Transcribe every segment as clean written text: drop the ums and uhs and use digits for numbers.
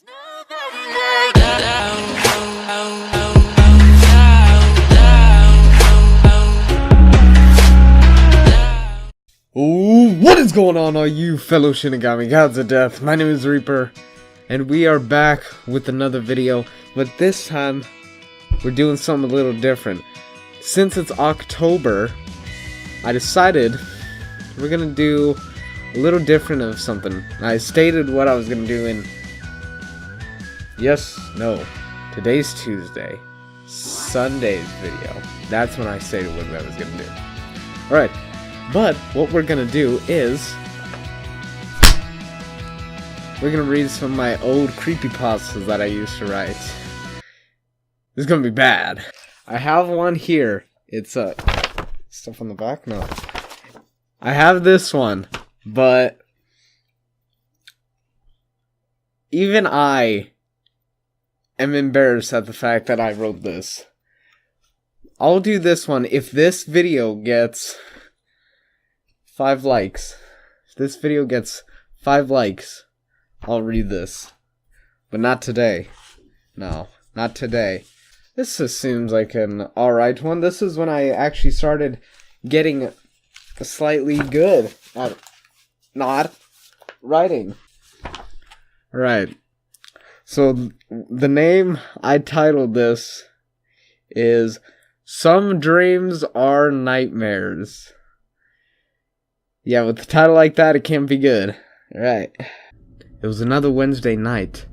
Ooh, what is going on, all you fellow Shinigami gods of death? My name is Reaper, and we are back with another video, but this time we're doing something a little different. Since it's October, I decided we're gonna do a little different of something. I stated what I was gonna do in today's Tuesday, Sunday's video. That's when I stated what I was gonna do. Alright. But what we're gonna do is we're gonna read some of my old creepypastas that I used to write. This is gonna be bad. I have one here. It's stuff on the back? No. I have this one, but even I am embarrassed at the fact that I wrote this. I'll do this one if this video gets 5 likes. If this video gets 5 likes, I'll read this. But not today. No, not today. This just seems like an alright one. This is when I actually started getting slightly good at not writing. Alright. So, the name I titled this is Some Dreams Are Nightmares. Yeah, with a title like that, it can't be good. Alright. It was another Wednesday night.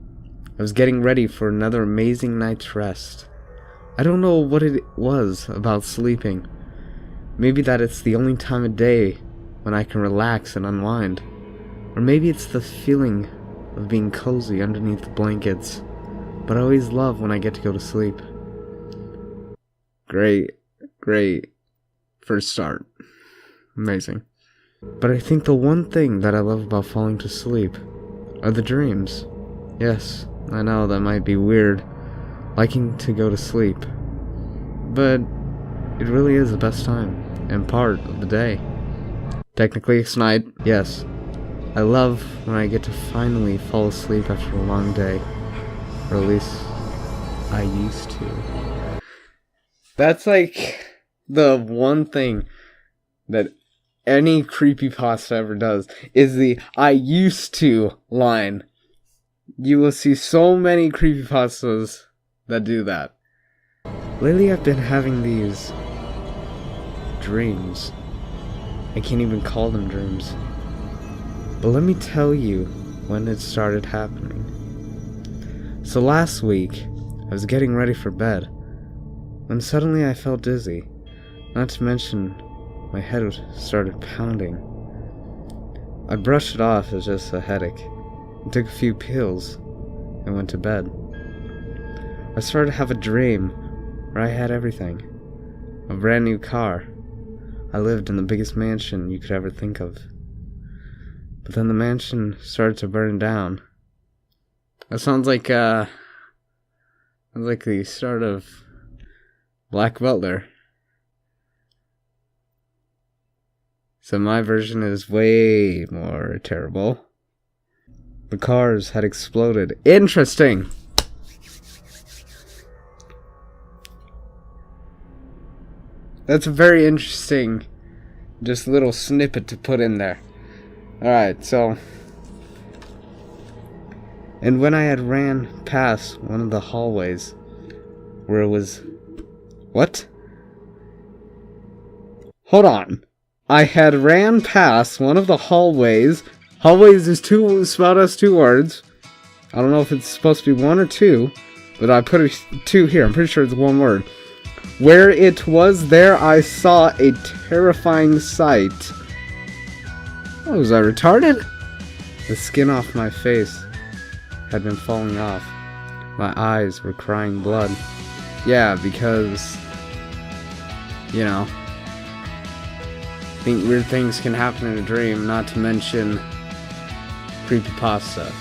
I was getting ready for another amazing night's rest. I don't know what it was about sleeping. Maybe that it's the only time of day when I can relax and unwind. Or maybe it's the feeling of being cozy underneath the blankets. But I always love when I get to go to sleep. Great first start. Amazing. But I think the one thing that I love about falling to sleep are the dreams. Yes, I know that might be weird, liking to go to sleep, but it really is the best time and part of the day. Technically it's night, yes. I love when I get to finally fall asleep after a long day, or at least I used to. That's like the one thing that any creepypasta ever does, is the I used to line. You will see so many creepypastas that do that. Lately I've been having these dreams. I can't even call them dreams. But let me tell you when it started happening. So last week, I was getting ready for bed, when suddenly I felt dizzy. Not to mention, my head started pounding. I brushed it off as just a headache, and took a few pills, and went to bed. I started to have a dream where I had everything. A brand new car. I lived in the biggest mansion you could ever think of. But then the mansion started to burn down. That sounds like the start of Black Butler. So my version is way more terrible. The cars had exploded. Interesting! That's a very interesting, just little snippet to put in there. Alright, so. And when I had ran past one of the hallways, where it was. What? Hold on. I had ran past one of the hallways. Hallways is spelled as 2 words. I don't know if it's supposed to be 1 or 2, but I put a 2 here. I'm pretty sure it's 1 word. Where it was there, I saw a terrifying sight. Oh, was I retarded? The skin off my face had been falling off. My eyes were crying blood. Yeah, because, you know, I think weird things can happen in a dream, not to mention creepypasta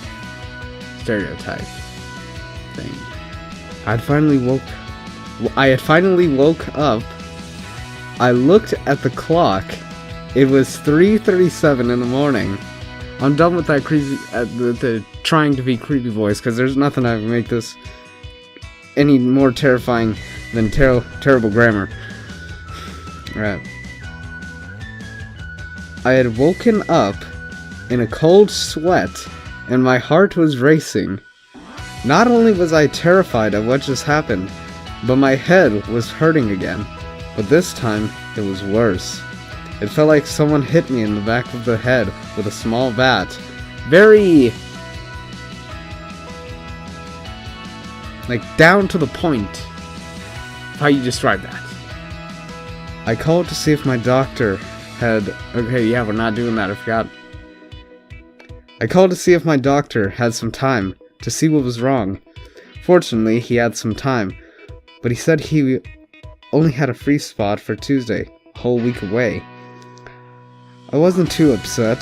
stereotype thing. I had finally woke up. I looked at the clock. It was 3:37 in the morning. I'm done with that creepy, the trying to be creepy voice, because there's nothing that can make this any more terrifying than terrible grammar. Right. I had woken up in a cold sweat, and my heart was racing. Not only was I terrified of what just happened, but my head was hurting again. But this time, it was worse. It felt like someone hit me in the back of the head with a small bat. Very... like, down to the point. How you describe that. I called to see if my doctor had... okay, yeah, we're not doing that, I forgot. I called to see if my doctor had some time to see what was wrong. Fortunately, he had some time, but he said he only had a free spot for Tuesday, a whole week away. I wasn't too upset,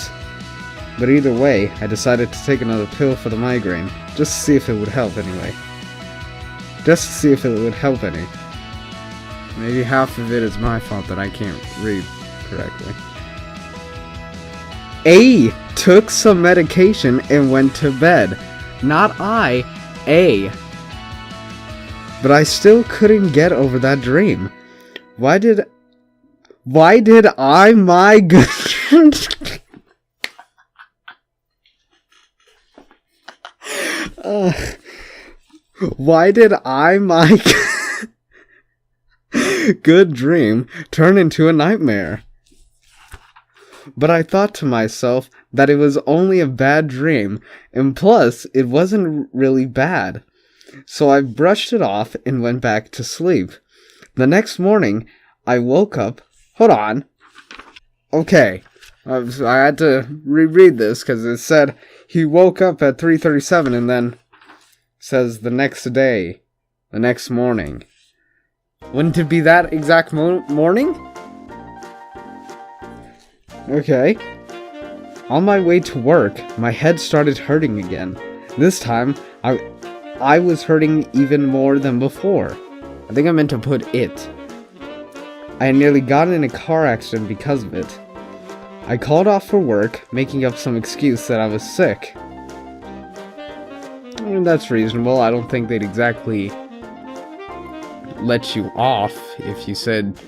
but either way, I decided to take another pill for the migraine, just to see if it would help anyway. Just to see if it would help any. Maybe half of it is my fault that I can't read correctly. A took some medication and went to bed. Not I, A. But I still couldn't get over that dream. Why did I, my good... why did I, my good dream turn into a nightmare? But I thought to myself that it was only a bad dream, and plus, it wasn't really bad. So I brushed it off and went back to sleep. The next morning, I woke up... hold on. Okay. I had to reread this because it said he woke up at 3:37 and then says the next day, the next morning. Wouldn't it be that exact morning? Okay. On my way to work, my head started hurting again. This time, I was hurting even more than before. I think I meant to put it. I had nearly gotten in a car accident because of it. I called off for work, making up some excuse that I was sick. That's reasonable. I don't think they'd exactly let you off if you said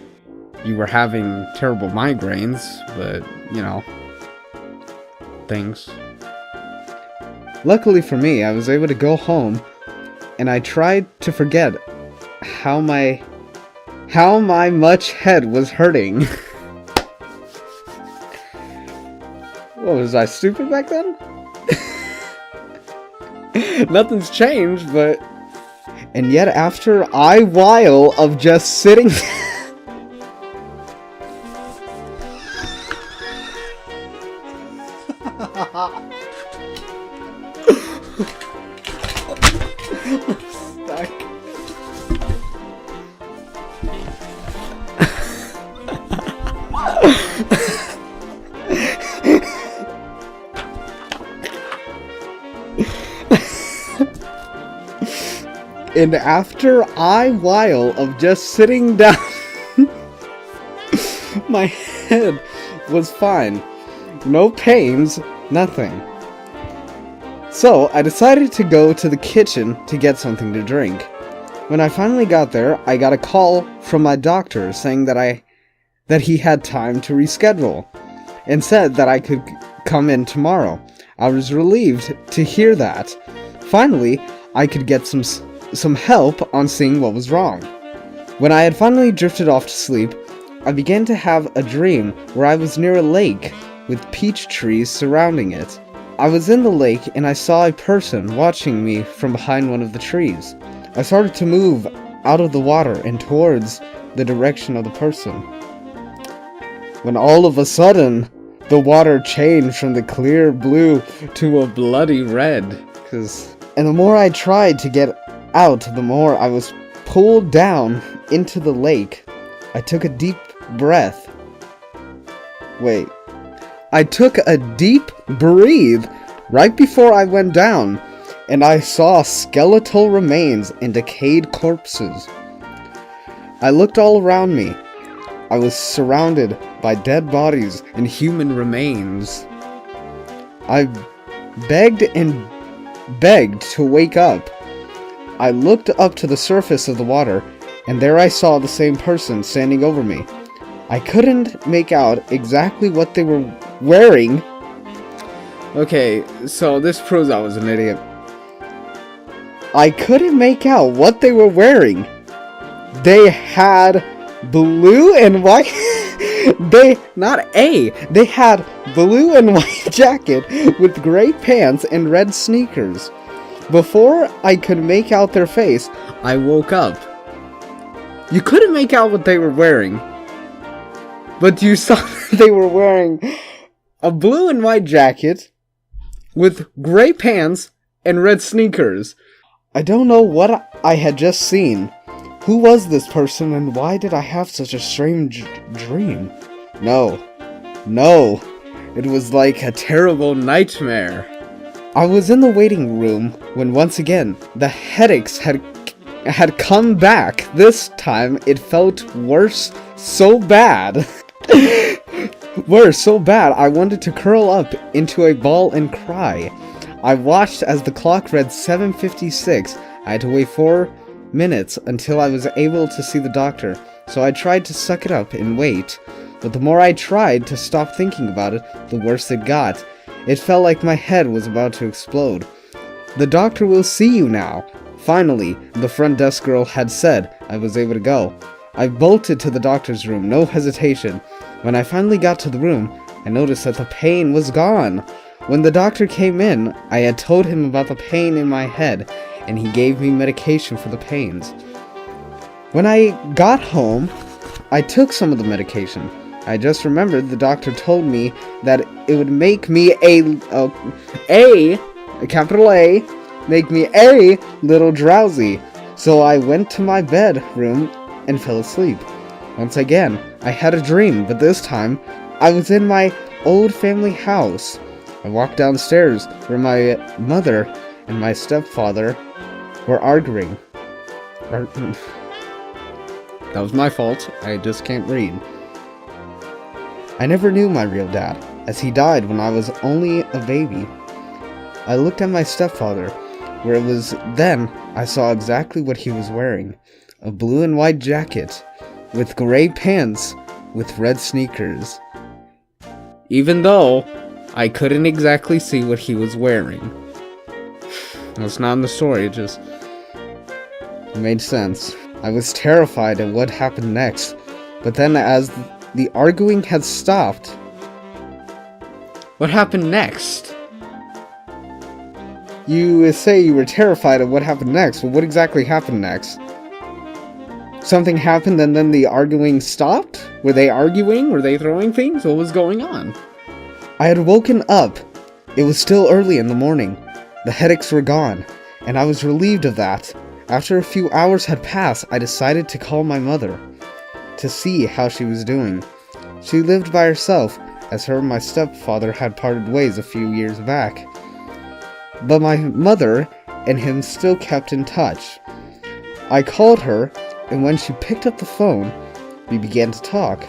you were having terrible migraines, but, you know, things. Luckily for me, I was able to go home, and I tried to forget how my much head was hurting. What, was I stupid back then? Nothing's changed, but... and yet after a while of just sitting... Stuck. And after a while of just sitting down, my head was fine. No pains, nothing. So, I decided to go to the kitchen to get something to drink. When I finally got there, I got a call from my doctor saying that he had time to reschedule, and said that I could come in tomorrow. I was relieved to hear that. Finally, I could get some help on seeing what was wrong. When I had finally drifted off to sleep, I began to have a dream where I was near a lake with peach trees surrounding it. I was in the lake and I saw a person watching me from behind one of the trees. I started to move out of the water and towards the direction of the person. When all of a sudden, the water changed from the clear blue to a bloody red. And the more I tried to get out, the more I was pulled down into the lake. I took a deep breath. Wait. I took a deep breathe right before I went down, and I saw skeletal remains and decayed corpses. I looked all around me. I was surrounded by dead bodies and human remains. I begged and begged to wake up. I looked up to the surface of the water, and there I saw the same person standing over me. I couldn't make out exactly what they were wearing. Okay, so this proves I was an idiot. I couldn't make out what they were wearing. They had blue and white... They had blue and white jacket with gray pants and red sneakers. Before I could make out their face, I woke up. You couldn't make out what they were wearing, but you saw they were wearing a blue and white jacket with gray pants and red sneakers. I don't know what I had just seen. Who was this person, and why did I have such a strange dream? No, it was like a terrible nightmare. I was in the waiting room when once again the headaches had come back. This time it felt worse so bad. Worse so bad I wanted to curl up into a ball and cry. I watched as the clock read 7:56. I had to wait 4 minutes until I was able to see the doctor, so I tried to suck it up and wait. But the more I tried to stop thinking about it, the worse it got. It felt like my head was about to explode. The doctor will see you now. Finally, the front desk girl had said I was able to go. I bolted to the doctor's room, no hesitation. When I finally got to the room, I noticed that the pain was gone. When the doctor came in, I had told him about the pain in my head, and he gave me medication for the pains. When I got home, I took some of the medication. I just remembered the doctor told me that it would make me a capital A, make me a little drowsy. So I went to my bedroom and fell asleep. Once again, I had a dream, but this time, I was in my old family house. I walked downstairs where my mother and my stepfather were arguing. That was my fault. I just can't read. I never knew my real dad, as he died when I was only a baby. I looked at my stepfather, where it was then I saw exactly what he was wearing. A blue and white jacket, with gray pants, with red sneakers. Even though I couldn't exactly see what he was wearing. That's not in the story, it just made sense. I was terrified at what happened next, but then as the arguing had stopped... What happened next? You say you were terrified of what happened next, but what exactly happened next? Something happened and then the arguing stopped? Were they arguing? Were they throwing things? What was going on? I had woken up. It was still early in the morning. The headaches were gone, and I was relieved of that. After a few hours had passed, I decided to call my mother to see how she was doing. She lived by herself, as her and my stepfather had parted ways a few years back. But my mother and him still kept in touch. I called her, and when she picked up the phone, we began to talk.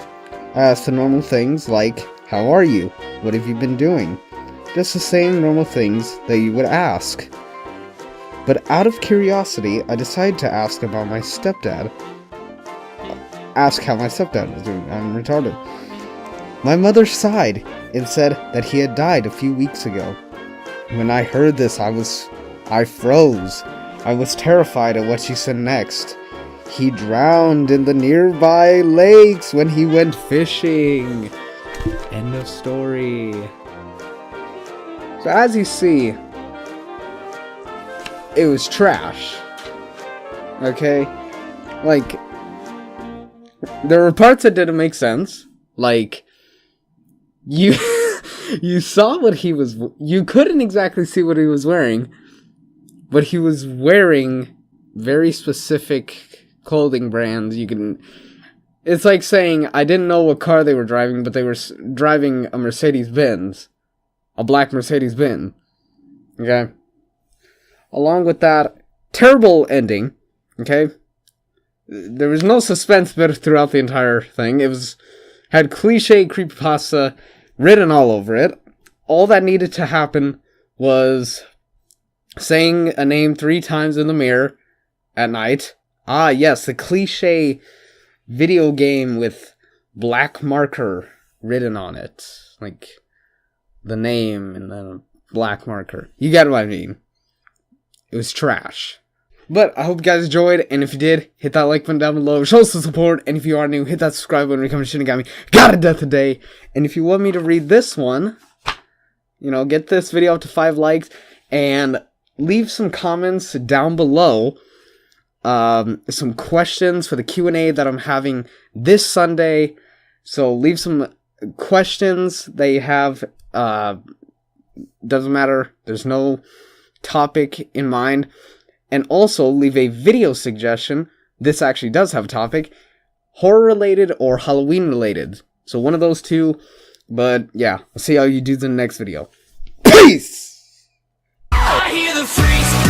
I asked the normal things like, "How are you? What have you been doing?" Just the same normal things that you would ask. But out of curiosity, I decided to ask about my stepdad. Ask how my stepdad was doing. I'm retarded. My mother sighed and said that he had died a few weeks ago. When I heard this, I froze. I was terrified at what she said next. He drowned in the nearby lakes when he went fishing. End of story. So as you see, it was trash. Okay? Like, there were parts that didn't make sense. Like, you saw what he was... You couldn't exactly see what he was wearing, but he was wearing very specific clothing brands. You can... It's like saying, I didn't know what car they were driving, but they were driving a Mercedes-Benz. A black Mercedes-Benz. Okay? Along with that, terrible ending. Okay? There was no suspense bit throughout the entire thing. It had cliche creepypasta written all over it. all that needed to happen was saying a name 3 times in the mirror at night. Ah, yes, the cliche video game with black marker written on it. Like, the name and then a black marker. You get what I mean. It was trash. But I hope you guys enjoyed, and if you did, hit that like button down below, show some support, and if you are new, hit that subscribe button when you come to Shinigami. Got a death today! And if you want me to read this one, you know, get this video up to 5 likes, and leave some comments down below, some questions for the Q&A that I'm having this Sunday. So leave some questions they have, doesn't matter, there's no topic in mind. And also leave a video suggestion. This actually does have a topic. Horror related or Halloween related. So one of those two. But yeah, we'll see how you do in the next video. Peace! I hear the freeze.